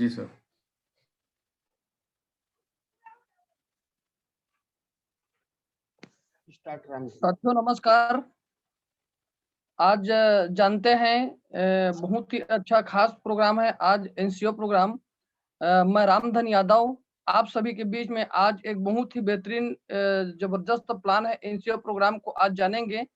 जी sir. साथियों नमस्कार। आज जानते हैं बहुत ही अच्छा खास प्रोग्राम है आज एनसीओ प्रोग्राम। मैं रामधन यादव आप सभी के बीच में आज एक बहुत ही बेहतरीन जबरदस्त प्लान है एनसीओ प्रोग्राम को आज जानेंगे,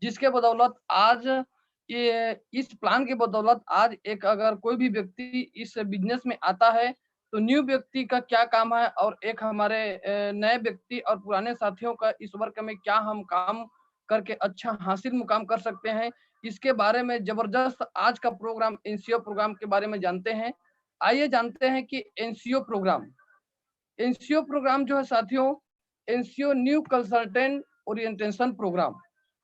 जिसके बदौलत आज ये इस प्लान के बदौलत आज एक अगर कोई भी व्यक्ति इस बिजनेस में आता है तो न्यू व्यक्ति का क्या काम है और एक हमारे नए व्यक्ति और पुराने साथियों का इस वर्क में क्या हम काम करके अच्छा हासिल मुकाम कर सकते हैं, इसके बारे में जबरदस्त आज का प्रोग्राम एनसीओ प्रोग्राम के बारे में जानते हैं। आइए जानते हैं कि एनसीओ प्रोग्राम जो है साथियों, NCO new consultant orientation program.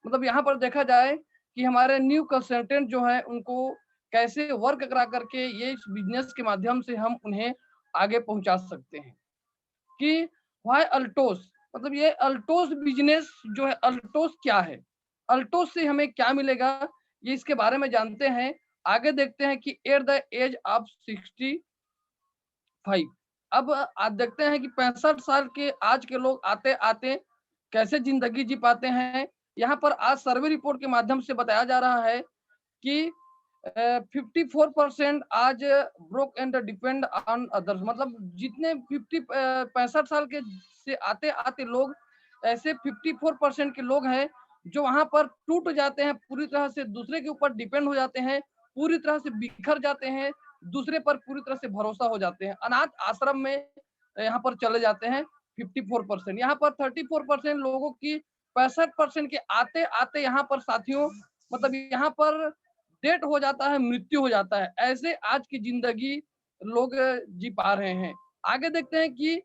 मतलब यहाँ पर देखा जाए कि हमारे न्यू कंसल्टेंट जो है उनको कैसे वर्क करा करके ये इस बिजनेस के माध्यम से हम उन्हें आगे पहुंचा सकते हैं। कि वाई अल्टोस, मतलब ये अल्टोस बिजनेस जो है, अल्टोस क्या है, अल्टोस से हमें क्या मिलेगा, ये इसके बारे में जानते हैं। आगे देखते हैं कि एट द एज ऑफ 65, अब आज देखते हैं कि 65 साल के आज के लोग आते आते कैसे जिंदगी जी पाते हैं। यहाँ पर आज सर्वे रिपोर्ट के माध्यम से बताया जा रहा है कि 54% आज broke and depend on others, मतलब जितने 65 साल के से आते आते लोग, ऐसे 54% के लोग हैं जो वहां पर टूट जाते हैं, पूरी तरह से दूसरे के ऊपर डिपेंड हो जाते हैं, पूरी तरह से बिखर जाते हैं, दूसरे पर पूरी तरह से भरोसा हो जाते हैं, अनाथ आश्रम में यहाँ पर चले जाते हैं 54%। यहाँ पर 34% लोगों की 65% के आते आते यहाँ पर साथियों, मतलब यहाँ पर डेट हो जाता है, मृत्यु हो जाता है। ऐसे आज की जिंदगी लोग जी पा रहे हैं। आगे देखते हैं कि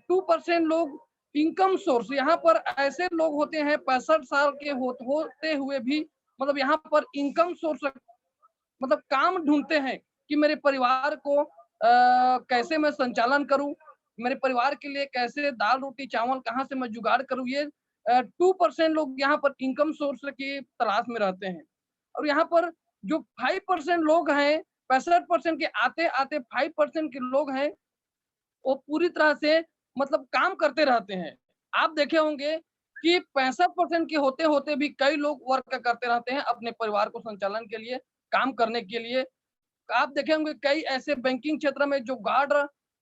2% लोग इनकम सोर्स, यहाँ पर ऐसे लोग होते हैं 65 साल के होते हुए भी, मतलब यहाँ पर इनकम सोर्स, मतलब काम ढूंढते हैं कि मेरे परिवार को कैसे मैं संचालन करूं, मेरे परिवार के लिए कैसे दाल रोटी चावल कहाँ से मैं जुगाड़ करूं। ये 2% लोग यहाँ पर इनकम सोर्स की तलाश में रहते हैं। और यहाँ पर जो 5% लोग हैं, 65% के आते आते 5% के लोग हैं, वो पूरी तरह से मतलब काम करते रहते हैं। आप देखे होंगे कि 65% के होते होते भी कई लोग वर्क करते रहते हैं अपने परिवार को संचालन के लिए, काम करने के लिए। आप देखे होंगे कई ऐसे बैंकिंग क्षेत्र में जो गार्ड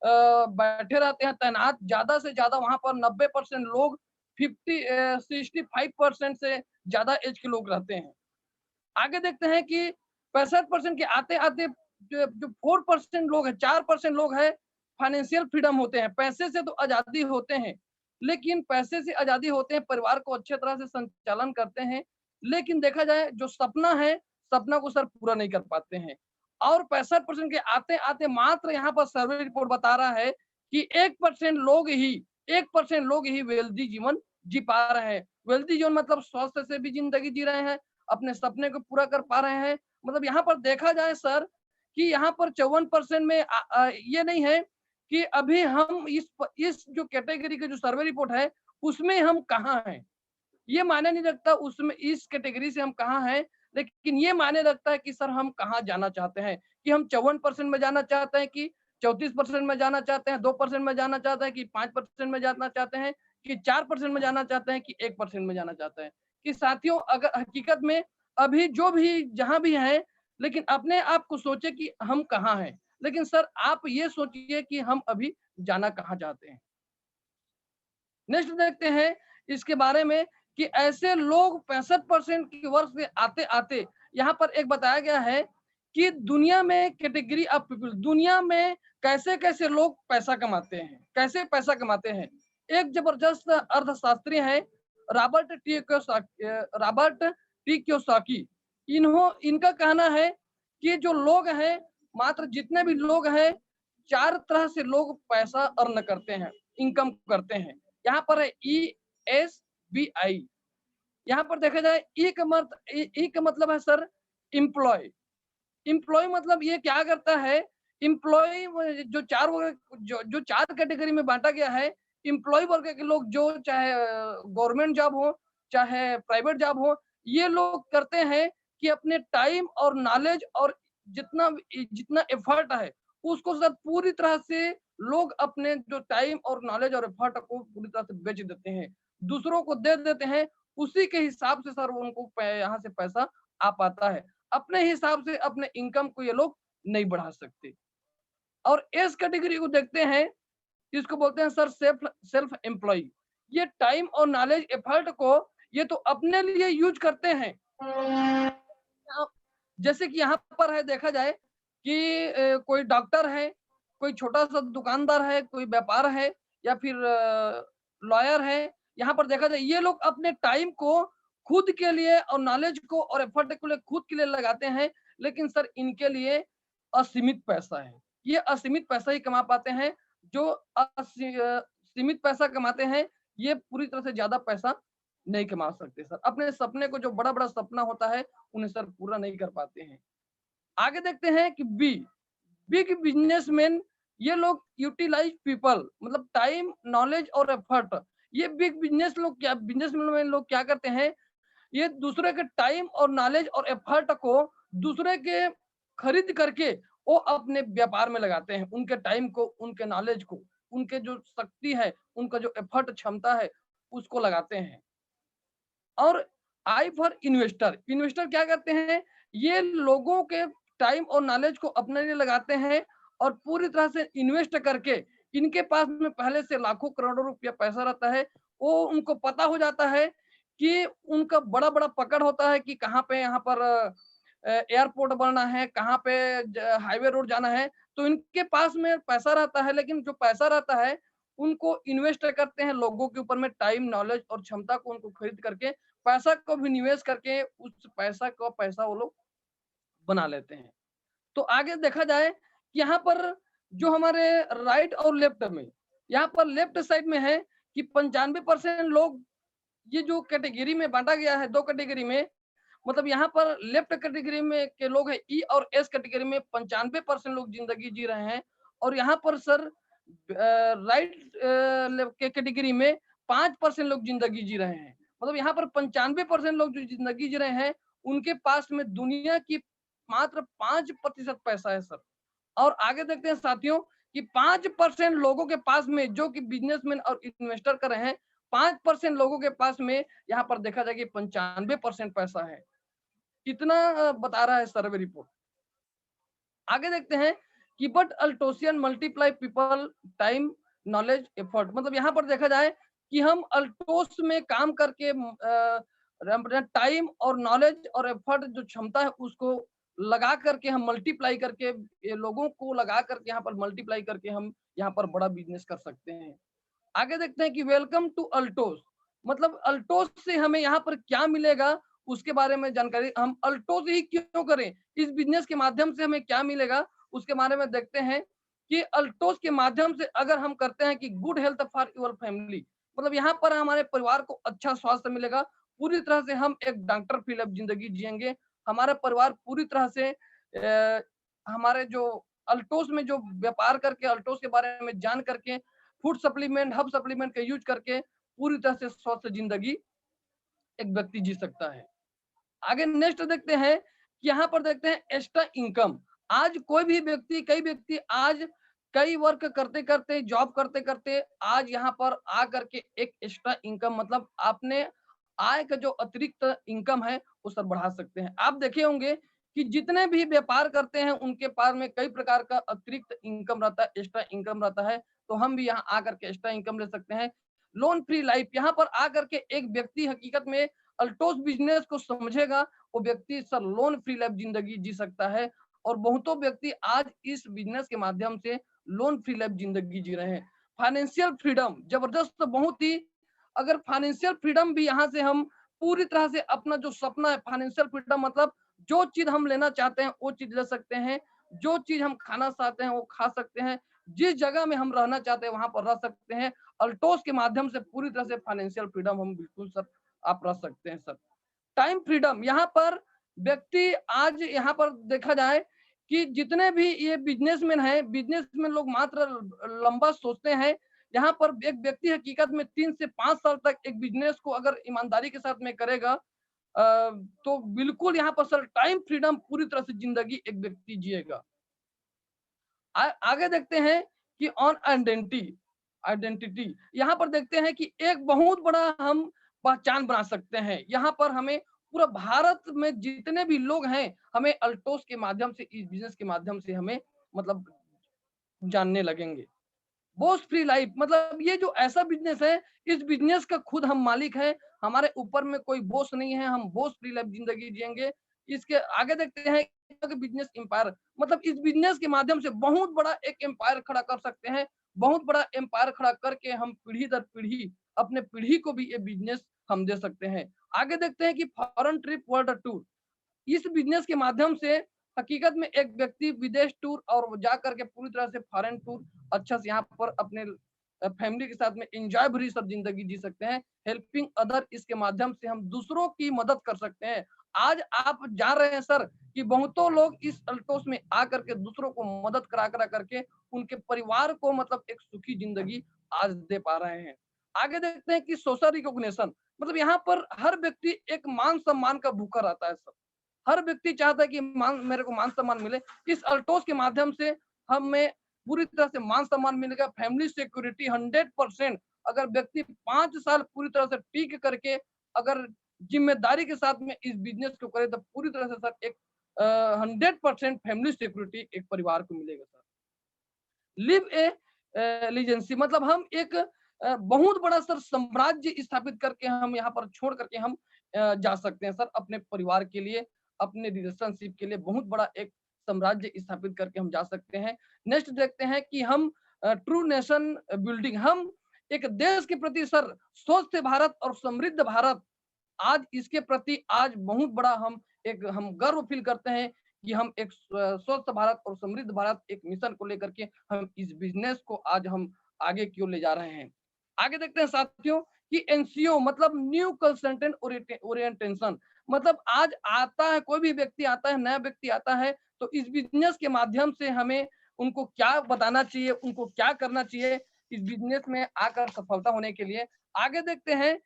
बैठे रहते हैं तैनात, ज्यादा से ज्यादा वहां पर 90% लोग 65% से ज्यादा एज के लोग रहते हैं। आगे देखते हैं कि 65% के आते आते जो 4% लोग है, 4% लोग है फाइनेंशियल फ्रीडम होते हैं, पैसे से तो आजादी होते हैं, लेकिन पैसे से आजादी होते हैं, परिवार को अच्छे तरह से संचालन करते हैं, लेकिन देखा जाए जो सपना है, सपना को सर पूरा नहीं कर पाते हैं। और 65% के आते आते मात्र यहाँ पर सर्वे रिपोर्ट बता रहा है कि 1% लोग ही वेल्दी जीवन जी पा रहे हैं। वेल्दी जीवन मतलब स्वस्थ से भी जिंदगी जी रहे हैं, अपने सपने को पूरा कर पा रहे हैं। मतलब यहाँ पर देखा जाए सर कि यहाँ पर 54% में ये नहीं है कि अभी हम इस जो कैटेगरी के जो सर्वे रिपोर्ट है उसमें हम कहाँ हैं, ये मायने नहीं रखता उसमें इस कैटेगरी से हम कहाँ हैं, लेकिन ये मायने रखता है कि सर हम कहाँ जाना चाहते हैं, कि हम 54% में जाना चाहते हैं, कि 34% में जाना चाहते हैं, 2% में जाना चाहते हैं, कि 5% में जाना चाहते हैं, कि 4% में जाना चाहते हैं, कि 1% में जाना चाहते हैं। कि साथियों अगर हकीकत में अभी जो भी जहां भी हैं, लेकिन अपने आप को सोचे कि हम कहाँ हैं, लेकिन सर आप ये सोचिए कि हम अभी जाना कहाँ चाहते हैं। नेक्स्ट देखते हैं इसके बारे में कि ऐसे लोग 65% की वर्ष से आते आते यहाँ पर एक बताया गया है कि दुनिया में कैटेगरी ऑफ पीपल, दुनिया में कैसे कैसे लोग पैसा कमाते हैं, कैसे पैसा कमाते हैं। एक जबरदस्त अर्थशास्त्री है रॉबर्ट टी क्योसाकी। इनका कहना है कि जो लोग हैं, मात्र जितने भी लोग हैं, 4 तरह से लोग पैसा अर्न करते हैं, इनकम करते हैं। यहाँ पर है ESBI। यहाँ पर देखा जाए ई का मतलब है सर इम्प्लॉय। इम्प्लॉय मतलब ये क्या करता है, इम्प्लॉय जो जो 4 कैटेगरी में बांटा गया है। इम्प्लॉय वर्ग के लोग जो चाहे गवर्नमेंट जॉब हो चाहे प्राइवेट जॉब हो, ये लोग करते हैं कि अपने टाइम और नॉलेज और जितना जितना एफर्ट है उसको सर पूरी तरह से लोग अपने जो टाइम और नॉलेज और एफर्ट को पूरी तरह से बेच देते हैं, दूसरों को दे देते हैं। उसी के हिसाब से सर उनको यहाँ से पैसा आ पाता है। अपने हिसाब से अपने इनकम को ये लोग नहीं बढ़ा सकते। और इस कैटेगरी को देखते हैं, इसको बोलते हैं सर सेल्फ सेल्फ एम्प्लॉय। ये टाइम और नॉलेज एफर्ट को ये तो अपने लिए यूज करते हैं। जैसे कि यहाँ पर है देखा जाए कि कोई डॉक्टर है, कोई छोटा सा दुकानदार है, कोई व्यापार है या फिर लॉयर है। यहाँ पर देखा जाए ये लोग अपने टाइम को खुद के लिए और नॉलेज को और एफर्ट को लिए खुद के लिए लगाते हैं, लेकिन सर इनके लिए असीमित पैसा है। ये असीमित पैसा ही कमा पाते हैं। जो सीमित पैसा कमाते हैं ये पूरी तरह से ज्यादा पैसा नहीं कमा सकते सर। अपने सपने को जो बड़ा-बड़ा सपना होता है उन्हें सर पूरा नहीं कर पाते हैं। आगे देखते हैं कि बिग बिजनेसमैन, ये लोग यूटिलाइज पीपल मतलब टाइम, नॉलेज और एफर्ट। ये बिजनेसमैन लोग क्या करते हैं, ये दूसरे के टाइम और नॉलेज और एफर्ट को दूसरे के खरीद करके वो अपने व्यापार में लगाते हैं। उनके टाइम को, उनके नॉलेज को, उनके जो शक्ति है, उनका जो एफर्ट क्षमता है उसको लगाते हैं। और आई फॉर इन्वेस्टर, इन्वेस्टर क्या करते हैं, ये लोगों के टाइम और नॉलेज को अपने लिए लगाते हैं और पूरी तरह से इन्वेस्ट करके इनके पास में पहले से लाखों करोड़ों रुपया पैसा रहता है। वो उनको पता हो जाता है कि उनका बड़ा बड़ा पकड़ होता है कि कहाँ पे यहाँ पर एयरपोर्ट बनना है, कहाँ पे हाईवे रोड जाना है। तो इनके पास में पैसा रहता है, लेकिन जो पैसा रहता है उनको इन्वेस्ट करते हैं लोगों के ऊपर में, टाइम, नॉलेज और क्षमता को उनको खरीद करके पैसा को भी निवेश करके उस पैसा वो लोग बना लेते हैं। तो आगे देखा जाए कि यहाँ पर जो हमारे राइट और लेफ्ट में, यहाँ पर लेफ्ट साइड में है कि 95% लोग, ये जो कैटेगरी में बांटा गया है 2 कैटेगरी में, मतलब यहाँ पर लेफ्ट कैटेगरी में के लोग हैं ई और एस कैटेगरी में 95% लोग जिंदगी जी रहे हैं। और यहाँ पर सर राइट के कैटेगरी में 5% लोग जिंदगी जी रहे हैं। मतलब यहाँ पर 95% लोग जो जिंदगी जी रहे हैं उनके पास में दुनिया की मात्र 5% पैसा है सर। और आगे देखते हैं साथियों कि 5% लोगों के पास में, जो कि बिजनेसमैन और इन्वेस्टर कर रहे हैं, 5% लोगों के पास में यहाँ पर देखा जाए कि 95% पैसा है। इतना बता रहा है सर्वे रिपोर्ट। आगे देखते हैं कि बट अल्टोसियन multiply people time knowledge effort. मतलब यहाँ पर देखा जाए कि हम अल्टोस में काम करके टाइम और नॉलेज और एफर्ट जो क्षमता है उसको लगा करके हम मल्टीप्लाई करके, ये लोगों को लगा करके यहाँ पर मल्टीप्लाई करके हम यहाँ पर बड़ा बिजनेस कर सकते हैं। आगे देखते हैं कि वेलकम टू अल्टोस। मतलब अल्टोस से हमें यहाँ पर क्या मिलेगा उसके बारे में जानकारी, हम अल्टोस ही क्यों करें, इस बिजनेस के माध्यम से हमें क्या मिलेगा उसके बारे में देखते हैं कि अल्टोस के माध्यम से अगर हम करते हैं कि good health for your family, मतलब यहाँ पर हमारे परिवार को अच्छा स्वास्थ्य मिलेगा। पूरी तरह से हम एक डॉक्टर फिलअप जिंदगी जिएंगे। हमारा परिवार पूरी तरह से हमारे जो अल्टोस में जो व्यापार करके, अल्टोस के बारे में जान करके, फूड सप्लीमेंट, हब सप्लीमेंट का यूज करके पूरी तरह से स्वस्थ जिंदगी एक व्यक्ति जी सकता है। आगे नेक्स्ट देखते हैं कि यहाँ पर देखते हैं एक्स्ट्रा इनकम। आज कोई भी व्यक्ति, कई व्यक्ति आज कई वर्क करते करते, जॉब करते करते आज यहाँ पर आ करके एक एक्स्ट्रा इनकम, मतलब आपने आय का जो अतिरिक्त इनकम है वो सब बढ़ा सकते हैं। आप देखे होंगे कि जितने भी व्यापार करते हैं उनके पास में कई प्रकार का अतिरिक्त इनकम रहता है, एक्स्ट्रा इनकम रहता है। तो हम भी यहाँ आकर के एक्स्ट्रा इनकम ले सकते हैं। लोन फ्री लाइफ, यहाँ पर आकर के एक व्यक्ति हकीकत में अल्टोस बिजनेस को समझेगा, वो व्यक्ति सर लोन फ्री लाइफ जिंदगी जी सकता है। और बहुतों व्यक्ति आज इस बिजनेस के माध्यम से लोन फ्री लाइफ जिंदगी जी रहे हैं। फाइनेंशियल फ्रीडम जबरदस्त बहुत ही, अगर फाइनेंशियल फ्रीडम भी यहाँ से हम पूरी तरह से अपना जो सपना है, फाइनेंशियल फ्रीडम मतलब जो चीज हम लेना चाहते हैं वो चीज ले सकते हैं, जो चीज हम खाना चाहते हैं वो खा सकते हैं, जिस जगह में हम रहना चाहते हैं वहां पर रह सकते हैं। अल्टोस के माध्यम से पूरी तरह से फाइनेंशियल फ्रीडम हम बिल्कुल सर आप रह सकते हैं सर। टाइम फ्रीडम, यहाँ पर व्यक्ति आज यहाँ पर देखा जाए कि जितने भी ये बिजनेसमैन हैं, बिजनेसमैन लोग मात्र लंबा सोचते हैं। यहाँ पर एक व्यक्ति हकीकत में 3 से 5 साल तक एक बिजनेस को अगर ईमानदारी के साथ में करेगा तो बिल्कुल यहाँ पर सर टाइम फ्रीडम पूरी तरह से जिंदगी एक व्यक्ति जिएगा। आगे देखते हैं कि ऑन आइडेंटिटी आइडेंटिटी यहाँ पर देखते हैं कि एक बहुत बड़ा हम पहचान बना सकते हैं। यहाँ पर हमें पूरा भारत में जितने भी लोग हैं, हमें अल्टोस के माध्यम से, इस बिजनेस के माध्यम से हमें मतलब जानने लगेंगे। बॉस फ्री लाइफ मतलब ये जो ऐसा बिजनेस है, इस बिजनेस का खुद हम मालिक हैं, हमारे ऊपर में कोई बॉस नहीं है, हम बॉस फ्री लाइफ जिंदगी जिएंगे। इसके आगे देखते हैं कि बिजनेस एम्पायर मतलब इस बिजनेस के माध्यम से बहुत बड़ा एक एम्पायर खड़ा कर सकते हैं। बहुत बड़ा एम्पायर खड़ा करके हम पीढ़ी दर पीढ़ी अपने पीढ़ी को भी ये बिजनेस हम दे सकते हैं। आगे देखते हैं कि फॉरेन ट्रिप वर्ल्ड टूर, इस बिजनेस के माध्यम से हकीकत में एक व्यक्ति विदेश टूर और जा करके पूरी तरह से फॉरेन टूर अच्छा से यहाँ पर अपने फैमिली के साथ में एंजॉय भरी सब जिंदगी जी सकते हैं। हेल्पिंग अदर, इसके माध्यम से हम दूसरों की मदद कर सकते हैं। आज आप जान रहे हैं सर कि बहुतों लोग इस अल्टोस में आकर के दूसरों को मदद करा करके उनके परिवार को मतलब एक सुखी जिंदगी आज दे पा रहे हैं। आगे देखते हैं कि सोशल रिकॉग्निशन मतलब यहाँ पर हर व्यक्ति एक मान सम्मान का भूखा रहता है सर। हर व्यक्ति चाहता है कि मेरे को मान सम्मान मिले। इस अल्टोस के माध्यम से हमें पूरी तरह से मान सम्मान मिलेगा, फैमिली सिक्योरिटी 100%। अगर व्यक्ति 5 साल पूरी तरह से टिक करके अगर जिम्मेदारी के साथ में इस बिजनेस को करे तो पूरी तरह से सर एक 100% फैमिली सिक्योरिटी एक परिवार को मिलेगा सर। लिव ए लीजेंसी मतलब हम एक बहुत बड़ा सर साम्राज्य स्थापित करके हम यहाँ पर छोड़ करके हम जा सकते हैं सर अपने परिवार के लिए, अपने रिलेशनशिप के लिए बहुत बड़ा एक साम्राज्य स्थापित करके हम जा सकते हैं। नेक्स्ट देखते हैं कि हम ट्रू नेशन बिल्डिंग, हम एक देश के प्रति सर स्वस्थ भारत और समृद्ध भारत, आज इसके प्रति आज बहुत बड़ा हम गर्व फील करते हैं कि हम एक स्वस्थ भारत और समृद्ध भारत एक मिशन को लेकर के हम इस बिजनेस को आज हम आगे क्यों ले जा रहे हैं। आगे देखते हैं साथियों कि एनसीओ मतलब न्यू कंसल्टेंट ओरिएंटेशन मतलब आज आता है कोई भी व्यक्ति आता है, नया व्यक्ति आता है तो इस बिजनेस के माध्यम से हमें उनको क्या बताना चाहिए, उनको क्या करना चाहिए इस बिजनेस में आकर सफलता होने के लिए। आगे देखते हैं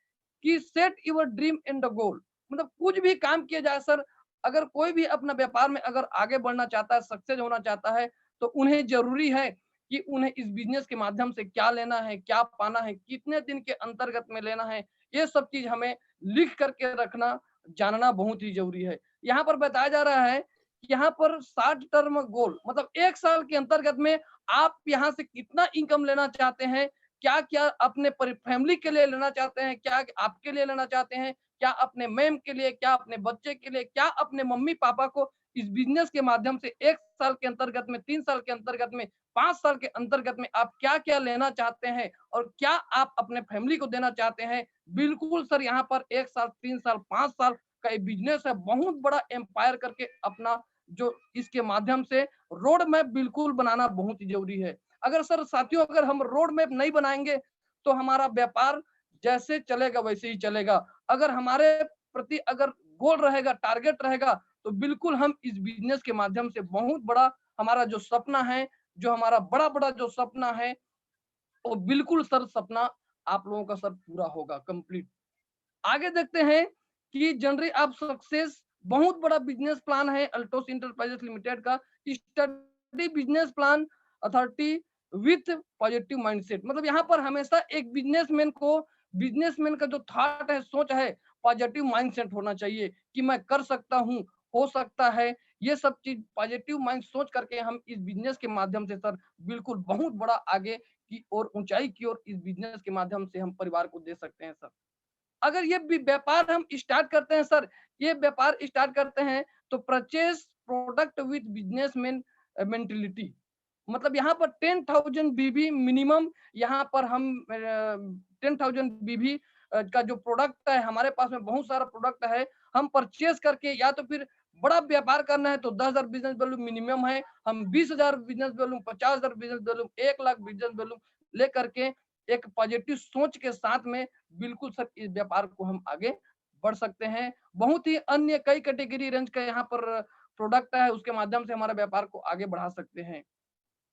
कि set your dream and the goal मतलब कुछ भी काम किया जाए सर, अगर कोई भी अपना व्यापार में अगर आगे बढ़ना चाहता है, सक्सेस होना चाहता है तो उन्हें जरूरी है कि उन्हें इस बिजनेस के माध्यम से क्या लेना है, क्या पाना है, कितने दिन के अंतर्गत में लेना है, ये सब चीज हमें लिख करके रखना जानना बहुत ही जरूरी है। यहाँ पर बताया जा रहा है कि यहाँ पर 60 टर्म गोल मतलब 1 साल के अंतर्गत में आप यहाँ से कितना इनकम लेना चाहते हैं, क्या क्या अपने फैमिली के लिए लेना चाहते हैं, क्या आपके लिए लेना चाहते हैं, क्या अपने मैम के लिए, क्या अपने बच्चे के लिए, क्या अपने मम्मी पापा को इस बिजनेस के माध्यम से 1 साल के अंतर्गत में, 3 साल के अंतर्गत में, 5 साल के अंतर्गत में आप क्या क्या लेना चाहते हैं और क्या आप अपने फैमिली को देना चाहते हैं। बिल्कुल सर यहाँ पर 1 साल, 3 साल, 5 साल का एक बिजनेस है, बहुत बड़ा एम्पायर करके अपना जो इसके माध्यम से रोड मैप बिल्कुल बनाना बहुत ही जरूरी है। अगर सर साथियों अगर हम रोड मैप नहीं बनाएंगे तो हमारा व्यापार जैसे चलेगा वैसे ही चलेगा। अगर हमारे प्रति अगर गोल रहेगा, टारगेट रहेगा तो बिल्कुल हम इस बिजनेस के माध्यम से बहुत बड़ा हमारा जो सपना है, जो हमारा बड़ा-बड़ा जो सपना है वो बिल्कुल सर सपना आप लोगों का सर पूरा होगा कंप्लीट। आगे देखते हैं कि जनरली आप सक्सेस बहुत बड़ा बिजनेस प्लान है अल्टोस इंटरप्राइजेस लिमिटेड का। Study business plan authority with positive mindset मतलब यहाँ पर हमेशा एक बिजनेसमैन का जो थॉट है, सोच है, पॉजिटिव माइंडसेट होना चाहिए कि मैं कर सकता हूँ, हो सकता है। ये सब चीज पॉजिटिव माइंड सोच करके हम इस बिजनेस के माध्यम से सर बिल्कुल बहुत बड़ा आगे की और ऊंचाई की ओर इस बिजनेस के माध्यम से हम परिवार को दे सकते हैं सर। अगर ये व्यापार हम स्टार्ट करते हैं सर, ये व्यापार स्टार्ट करते हैं तो purchase product with businessman mentality मतलब यहाँ पर 10,000 बीबी मिनिमम, यहाँ पर हम 10,000 बीबी का जो प्रोडक्ट है, हमारे पास में बहुत सारा प्रोडक्ट है, हम परचेज करके या तो फिर बड़ा व्यापार करना है तो 10,000 बिजनेस वैल्यू मिनिमम है, हम 20,000 business value, 50,000 business value, 1 lakh business value लेकर के एक पॉजिटिव सोच के साथ में बिल्कुल सर इस व्यापार को हम आगे बढ़ सकते हैं। बहुत ही अन्य कई कैटेगरी रेंज का यहाँ पर प्रोडक्ट है, उसके माध्यम से हमारे व्यापार को आगे बढ़ा सकते हैं।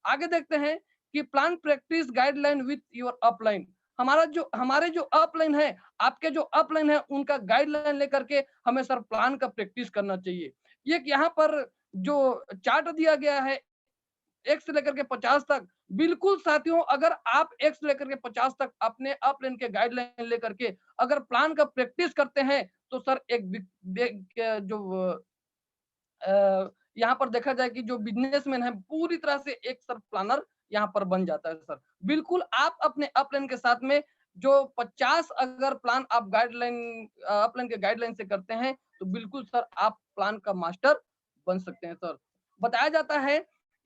आगे देखते हैं कि plan practice guideline with your upline हमारे जो अपलाइन है, आपके जो अपलाइन है, उनका गाइडलाइन लेकर के हमें सर प्लान का प्रैक्टिस करना चाहिए। एक यहाँ पर जो चार्ट दिया गया है 1 से लेकर के 50 तक, बिल्कुल साथियों, अगर आप 1 से लेकर के 50 तक अपने अपलाइन के गाइडलाइन लेकर के अगर प्लान का प्रैक्टिस करते हैं, तो सर एक जो यहाँ पर देखा जाए कि जो बिजनेसमैन है पूरी तरह से एक सर प्लानर यहाँ पर बन जाता है सर। बिल्कुल आप अपने अपलाइन के साथ में जो 50 अगर प्लान आप अपलाइन के गाइडलाइन से करते हैं, तो बिल्कुल सर आप प्लान का मास्टर बन सकते हैं सर। बताया जाता है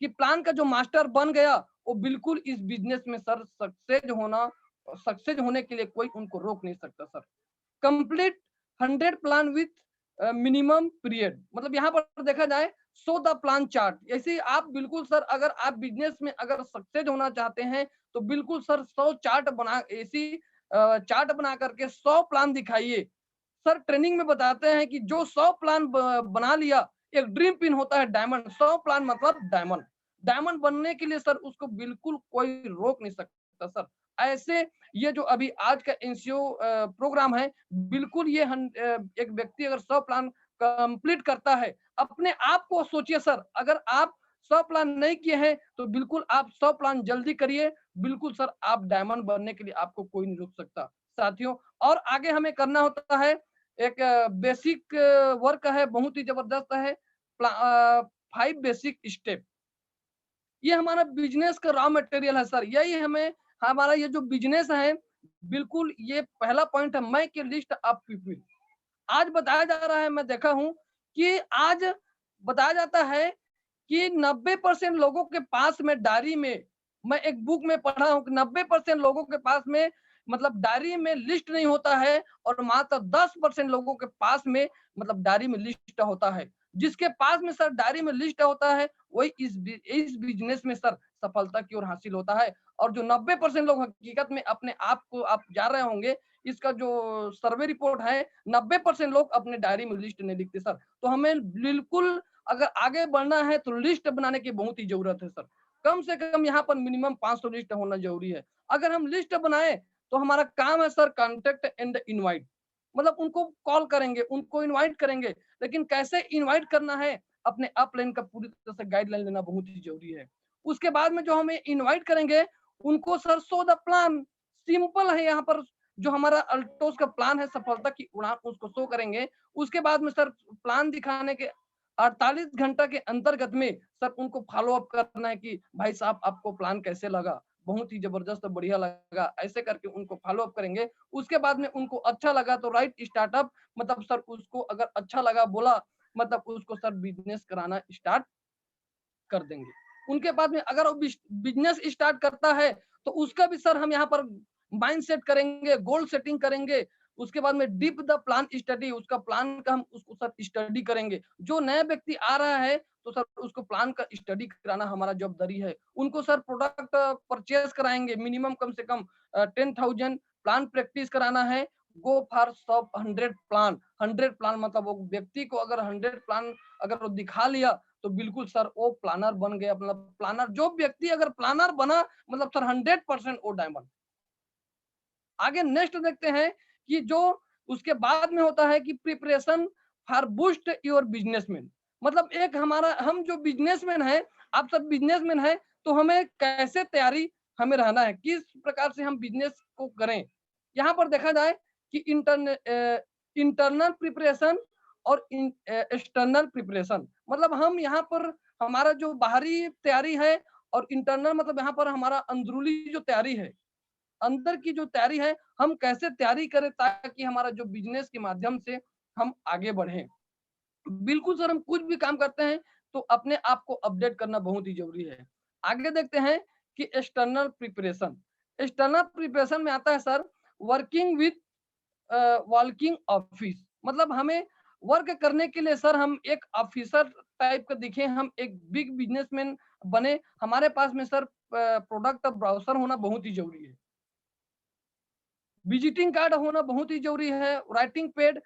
कि प्लान का जो मास्टर बन गया, वो बिल्कुल इस बिजनेस में सर सक्सेस होने के लिए कोई उनको रोक नहीं सकता sir. Complete 100 plan with minimum period, मतलब यहाँ पर देखा जाए सो द प्लान चार्ट। ऐसे आप बिल्कुल सर अगर आप बिजनेस में अगर सक्सेस होना चाहते हैं, तो बिल्कुल सर 100 चार्ट बना ऐसी चार्ट बना करके 100 प्लान दिखाइए। सर ट्रेनिंग में बताते हैं कि जो 100 प्लान बना लिया, एक ड्रीम पिन होता है डायमंड। 100 प्लान मतलब डायमंड। डायमंड बनने के लिए सर उसको बिल्कुल कोई रोक नहीं सकता सर। ऐसे ये जो अभी आज का एनसीओ प्रोग्राम है, बिल्कुल ये एक व्यक्ति अगर 100 प्लान कंप्लीट करता है, अपने आप को सोचिए सर, अगर आप 100 प्लान नहीं किए हैं, तो बिल्कुल आप 100 प्लान जल्दी करिए। बिल्कुल सर आप डायमंड बनने के लिए आपको कोई नहीं रोक सकता साथियों। और आगे हमें करना होता है एक बेसिक वर्क है, बहुत ही जबरदस्त है, 5 बेसिक स्टेप। ये हमारा बिजनेस का रॉ मटेरियल है सर। यही हमें हमारा ये जो बिजनेस है, बिल्कुल ये पहला पॉइंट है, make a list of people. आज बताया जा रहा है, मैं देखा हूँ कि आज बताया जाता है कि 90% लोगों के पास में डायरी में, मैं एक बुक में पढ़ा हूँ कि 90% लोगों के पास में मतलब डायरी में लिस्ट नहीं होता है, और मात्र 10% लोगों के पास में मतलब डायरी में लिस्ट होता है। जिसके पास में सर डायरी में लिस्ट होता है, वही इस बिजनेस में सर सफलता की ओर हासिल होता है। और जो 90% लोग हकीकत में अपने आप को आप जा रहे होंगे, इसका जो सर्वे रिपोर्ट है, 90% लोग अपने डायरी में लिस्ट नहीं लिखते सर। तो हमें बिल्कुल अगर आगे बढ़ना है, तो लिस्ट बनाने की बहुत ही जरूरत है सर। कम से कम यहाँ पर मिनिमम 500 लिस्ट होना जरूरी है। अगर हम लिस्ट बनाए, तो हमारा काम है सर कॉन्टेक्ट एंड इनवाइट, मतलब उनको कॉल करेंगे, उनको इनवाइट करेंगे। लेकिन कैसे इनवाइट करना है, अपने अपलाइन का पूरी तरह से गाइडलाइन लेना बहुत ही जरूरी है। उसके बाद में जो हमें इनवाइट करेंगे, उनको sir show the plan. Simple है, यहाँ पर जो हमारा अल्टोस का प्लान है सफलता की उड़ान, उसको शो करेंगे। उसके बाद में सर प्लान दिखाने के 48 घंटा के अंतर्गत में सर उनको फॉलो अप करना है कि भाई साहब आपको प्लान कैसे लगा, बहुत ही जबरदस्त बढ़िया लगा, ऐसे करके उनको फॉलो अप करेंगे। उसके बाद में उनको अच्छा लगा तो राइट स्टार्टअप, मतलब सर उसको अगर अच्छा लगा बोला, मतलब उसको सर बिजनेस कराना स्टार्ट कर देंगे। उनके बाद में अगर वो बिजनेस स्टार्ट करता है, तो उसका भी सर हम यहाँ पर माइंड सेट करेंगे, गोल सेटिंग करेंगे। उसके बाद में डीप द प्लान स्टडी, उसका प्लान का हम उसको सर स्टडी करेंगे। जो नया व्यक्ति आ रहा है, तो सर उसको प्लान का स्टडी कराना हमारा जवाबदारी है। उनको सर प्रोडक्ट परचेज कराएंगे, मिनिमम कम से कम 10,000 प्लान प्रैक्टिस कराना है। गो फॉर सब 100 प्लान। 100 प्लान मतलब वो व्यक्ति को अगर 100 प्लान अगर वो दिखा लिया, तो बिल्कुल सर वो प्लानर बन गया। मतलब प्लानर, जो व्यक्ति अगर प्लानर बना, मतलब सर 100% वो डायमंड। आगे नेक्स्ट देखते हैं कि जो उसके बाद में होता है कि preparation for boost your businessman. मतलब एक हमारा, हम जो बिजनेसमैन है, आप सब बिजनेसमैन है, तो हमें कैसे तैयारी हमें रहना है, किस प्रकार से हम बिजनेस को करें। यहाँ पर देखा जाए कि इंटरनल प्रिपरेशन और एक्सटर्नल प्रिपरेशन, मतलब हम यहाँ पर हमारा जो बाहरी तैयारी है, और इंटरनल मतलब यहाँ पर हमारा अंदरूनी जो तैयारी है, अंदर की जो तैयारी है, हम कैसे तैयारी करें ताकि हमारा जो बिजनेस के माध्यम से हम आगे बढ़ें। बिल्कुल सर, हम कुछ भी काम करते हैं, तो अपने आप को अपडेट करना बहुत ही जरूरी है। आगे देखते हैं कि एक्सटर्नल प्रिपरेशन। एक्सटर्नल प्रिपरेशन में आता है sir working with working office. मतलब हमें वर्क करने के लिए सर हम एक ऑफिसर टाइप का दिखे, हम एक बिग बिजनेसमैन बने। हमारे पास में सर प्रोडक्ट ब्राउजर होना बहुत ही जरूरी है, विजिटिंग कार्ड होना बहुत ही जरूरी है, राइटिंग पैड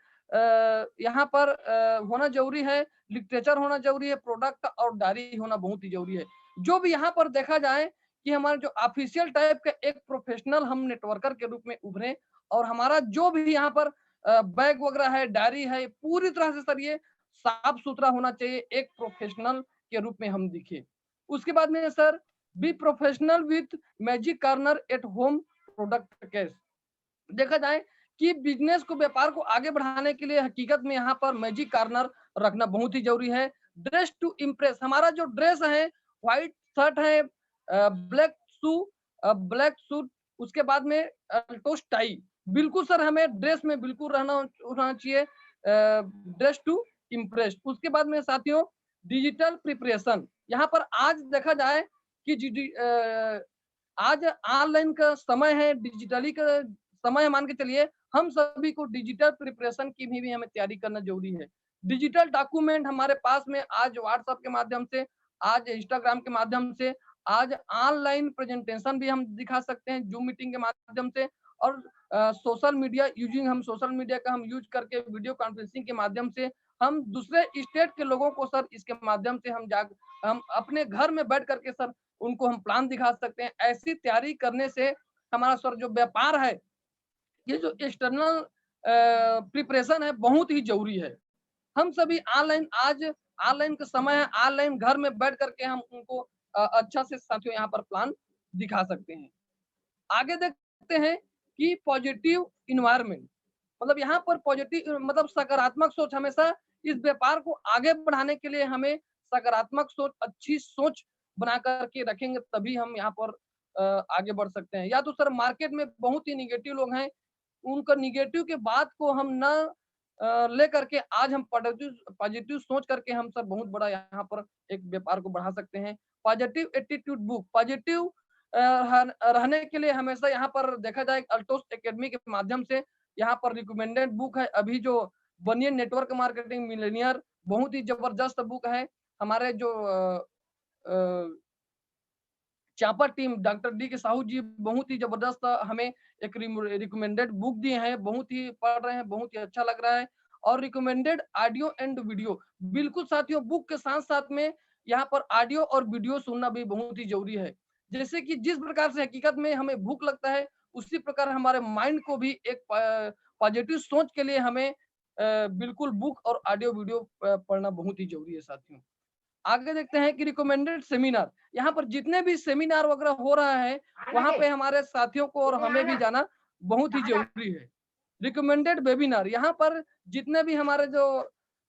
यहाँ पर होना जरूरी है, लिटरेचर होना जरूरी है, प्रोडक्ट और डायरी होना बहुत ही जरूरी है। जो भी यहाँ पर देखा जाए कि हमारा जो ऑफिशियल टाइप का एक प्रोफेशनल हम नेटवर्कर के रूप में उभरे और हमारा जो भी यहाँ पर बैग वगैरह है, डायरी है, पूरी तरह से सर ये साफ सुथरा होना चाहिए, एक प्रोफेशनल के रूप में हम दिखे। उसके बाद में sir be professional with magic corner at home product case. देखा जाए कि बिजनेस को, व्यापार को आगे बढ़ाने के लिए हकीकत में यहाँ पर मैजिक कॉर्नर रखना बहुत ही जरूरी है। ड्रेस टू इम्प्रेस, हमारा जो ड्रेस है व्हाइट शर्ट है, ब्लैक शू, ब्लैक सूट, उसके बाद में टोस्ट टाई, बिल्कुल सर हमें ड्रेस में बिल्कुल रहना चाहिए, ड्रेस टू इम्प्रेस। उसके बाद में साथियों डिजिटल प्रिपरेशन, यहाँ पर आज देखा जाए कि आज ऑनलाइन का समय है, डिजिटली का समय मान के चलिए, हम सभी को डिजिटल प्रिपरेशन की भी हमें तैयारी करना जरूरी है। डिजिटल डॉक्यूमेंट हमारे पास में आज व्हाट्सएप के माध्यम से, आज इंस्टाग्राम के माध्यम से, आज ऑनलाइन प्रेजेंटेशन भी हम दिखा सकते हैं जूम मीटिंग के माध्यम से, और सोशल मीडिया यूजिंग, हम सोशल मीडिया का हम यूज करके वीडियो कॉन्फ्रेंसिंग के माध्यम से हम दूसरे स्टेट के लोगों को सर इसके माध्यम से हम अपने घर में बैठ करके सर उनको हम प्लान दिखा सकते हैं। ऐसी तैयारी करने से हमारा सर जो व्यापार है, ये जो एक्सटर्नल प्रिपरेशन है बहुत ही जरूरी है। हम सभी ऑनलाइन, आज ऑनलाइन का समय है, ऑनलाइन घर में बैठ करके हम उनको अच्छा से साथियों यहाँ पर प्लान दिखा सकते हैं। आगे देखते हैं कि पॉजिटिव इन्वायरमेंट, मतलब यहाँ पर पॉजिटिव मतलब सकारात्मक सोच, हमेशा इस व्यापार को आगे बढ़ाने के लिए हमें सकारात्मक सोच, अच्छी सोच बना करके रखेंगे तभी हम यहाँ पर आगे बढ़ सकते हैं। या तो सर मार्केट में बहुत ही निगेटिव लोग हैं, उनका निगेटिव के बात को हम न लेकर के आज हम पॉजिटिव सोच करके हम सब बहुत बड़ा यहाँ पर एक व्यापार को बढ़ा सकते हैं। पॉजिटिव एटीट्यूड बुक, पॉजिटिव रहने के लिए हमेशा यहाँ पर देखा जाए अल्टोस एकेडमी के माध्यम से यहाँ पर रिकमेंडेड बुक है अभी जो बनियन नेटवर्क मार्केटिंग मिलेनियर, बहुत ही जबरदस्त बुक है। हमारे जो चापा टीम डॉक्टर डी के साहू जी बहुत ही जबरदस्त हमें एक रिकमेंडेड बुक दिए हैं, बहुत ही पढ़ रहे हैं, बहुत ही अच्छा लग रहा है। और रिकमेंडेड ऑडियो एंड वीडियो, बिल्कुल साथियों बुक के साथ साथ में यहाँ पर ऑडियो और वीडियो सुनना भी बहुत ही जरूरी है। जैसे कि जिस प्रकार से हकीकत में हमें भूख लगता है, उसी प्रकार हमारे माइंड को भी एक पॉजिटिव सोच के लिए हमें बिल्कुल बुक और ऑडियो वीडियो पढ़ना बहुत ही जरूरी है साथियों। आगे देखते हैं कि रिकमेंडेड सेमिनार, यहाँ पर जितने भी सेमिनार वगैरह हो रहा है वहां पे हमारे साथियों को और हमें भी जाना बहुत ही जरूरी है। रिकमेंडेड वेबिनार, यहाँ पर जितने भी हमारे जो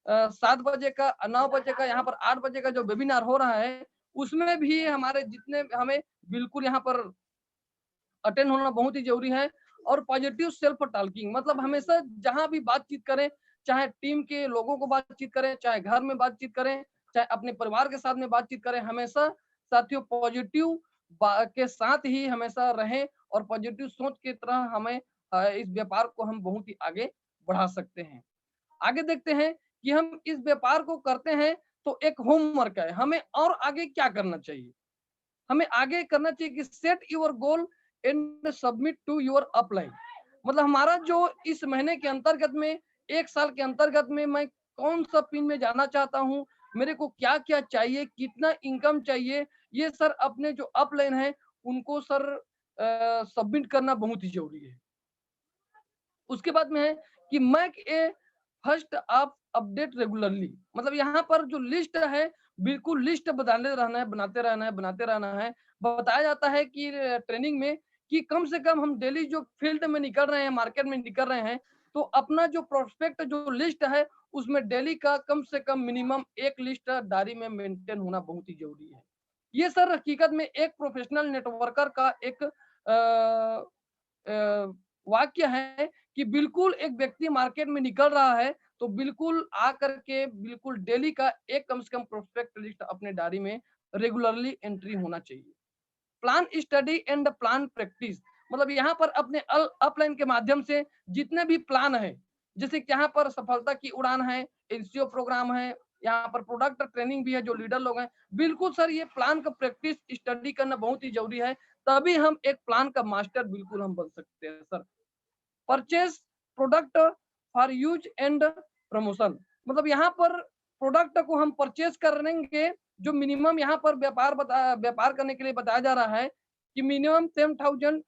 7 बजे का, 9 बजे का, यहाँ पर 8 बजे का जो वेबिनार हो रहा है, उसमें भी हमारे जितने हमें बिल्कुल यहाँ पर अटेंड होना बहुत ही जरूरी है। और पॉजिटिव सेल्फ टॉकिंग, मतलब हमेशा जहां भी बातचीत करें, चाहे टीम के लोगों को बातचीत करें, चाहे घर में बातचीत करें, चाहे अपने परिवार के साथ में बातचीत करें, हमेशा साथियों पॉजिटिव के साथ ही हमेशा रहें और पॉजिटिव सोच की तरह हमें इस व्यापार को हम बहुत ही आगे बढ़ा सकते हैं। आगे देखते हैं कि हम इस व्यापार को करते हैं तो एक होमवर्क है, हमें और आगे क्या करना चाहिए। हमें आगे करना चाहिए कि set your goal and submit to your upline, मतलब हमारा जो इस महीने के अंतर्गत में, एक साल के अंतर्गत में मैं कौन सा पिन में जाना चाहता हूँ, मेरे को क्या क्या चाहिए, कितना इनकम चाहिए, ये सर अपने जो अपलाइन है उनको सर सबमिट करना बहुत ही जरूरी है। उसके बाद में है कि मैक ए फर्स्ट आप अपडेट रेगुलरली, मतलब यहाँ पर जो लिस्ट है बिल्कुल लिस्ट बनाते रहना है, बनाते रहना है, बनाते रहना है। बताया जाता है कि ट्रेनिंग में कि कम से कम हम डेली जो फील्ड में निकल रहे हैं, मार्केट में निकल रहे हैं, तो अपना जो प्रोस्पेक्ट जो लिस्ट है उसमें डेली का कम से कम मिनिमम एक लिस्ट डायरी में मेंटेन होना बहुत ही जरूरी है। ये सर हकीकत में एक प्रोफेशनल नेटवर्कर का एक वाक्य है कि बिल्कुल एक व्यक्ति मार्केट में निकल रहा है तो बिल्कुल आकर के बिल्कुल डेली का एक कम से कम प्रोस्पेक्ट लिस्ट अपने डायरी में रेगुलरली एंट्री होना चाहिए। Plan study and plan practice, मतलब यहाँ पर अपने अपलाइन के माध्यम से जितने भी प्लान है, जैसे कि यहाँ पर सफलता की उड़ान है, एनसीओ प्रोग्राम है, यहाँ पर प्रोडक्ट ट्रेनिंग भी है, जो लीडर लोग हैं, बिल्कुल सर ये प्लान का प्रैक्टिस स्टडी करना बहुत ही जरूरी है, तभी हम एक प्लान का मास्टर बिल्कुल हम बन सकते हैं sir. Purchase product for use and promotion, मतलब यहाँ पर प्रोडक्ट को हम परचेज करेंगे, जो मिनिमम यहाँ पर व्यापार करने के लिए बताया जा रहा है कि मिनिमम 10,000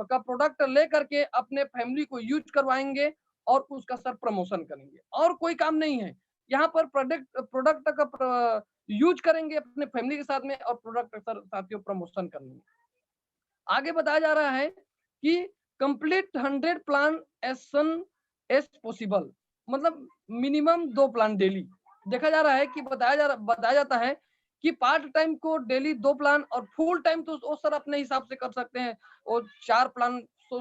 का प्रोडक्ट ले करके अपने फैमिली को यूज करवाएंगे और उसका सर प्रमोशन करेंगे, और कोई काम नहीं है। यहाँ पर प्रोडक्ट प्रोडक्ट का यूज करेंगे अपने फैमिली के साथ में, और प्रोडक्ट सर साथियों प्रमोशन करेंगे। आगे बताया जा रहा है कि कंप्लीट 100 प्लान एज सन एज पॉसिबल, मतलब मिनिमम 2 प्लान डेली। देखा जा रहा है कि बताया जाता है कि पार्ट टाइम को डेली 2 प्लान, और फुल टाइम तो वो सर अपने हिसाब से कर सकते हैं, और 4 प्लान तो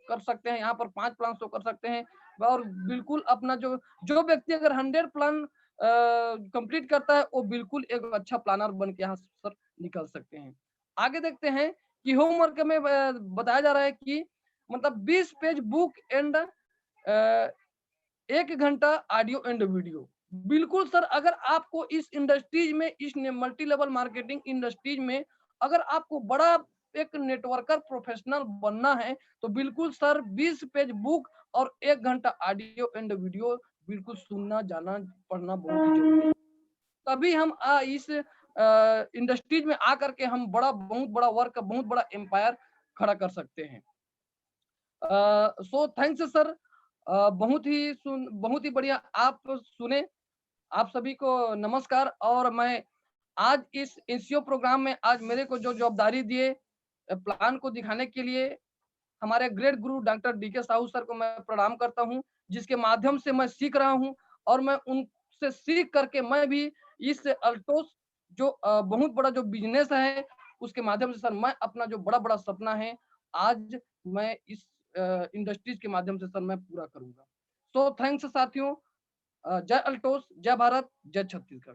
कर सकते हैं, यहाँ पर 5 प्लान तो कर सकते हैं। और बिल्कुल अपना जो जो व्यक्ति अगर 100 प्लान कंप्लीट करता है, वो बिल्कुल एक अच्छा प्लानर बन के यहाँ सर निकल सकते हैं। आगे देखते हैं कि होमवर्क में बताया जा रहा है कि मतलब 20 पेज बुक एंड 1 घंटा ऑडियो एंड वीडियो। बिल्कुल सर, अगर आपको इस इंडस्ट्रीज में, इस मल्टी लेवल मार्केटिंग इंडस्ट्रीज में अगर आपको बड़ा एक नेटवर्कर प्रोफेशनल बनना है, तो बिल्कुल सर 20 पेज बुक और 1 घंटा ऑडियो एंड वीडियो बिल्कुल सुनना, जाना, पढ़ना बहुत ही जरूरी है। तभी हम इस इंडस्ट्रीज में आकर के हम बहुत बड़ा वर्क, बहुत बड़ा एम्पायर खड़ा कर सकते हैं। सो थैंक्स सर, बहुत ही बढ़िया आप सुने। आप सभी को नमस्कार। और मैं आज इस एसईओ प्रोग्राम में आज मेरे को जो जवाबदारी दिए प्लान को दिखाने के लिए, हमारे ग्रेट गुरु डॉक्टर डीके साहू सर को मैं प्रणाम करता हूं, जिसके माध्यम से मैं सीख रहा हूं, और मैं उनसे सीख करके मैं भी इस अल्टोस जो बहुत बड़ा जो बिजनेस है, उसके माध्यम से सर मैं अपना जो बड़ा बड़ा सपना है, आज मैं इस इंडस्ट्रीज के माध्यम से सर मैं पूरा करूंगा। सो थैंक्स साथियों। जय अल्टोस, जय भारत, जय छत्तीसगढ़।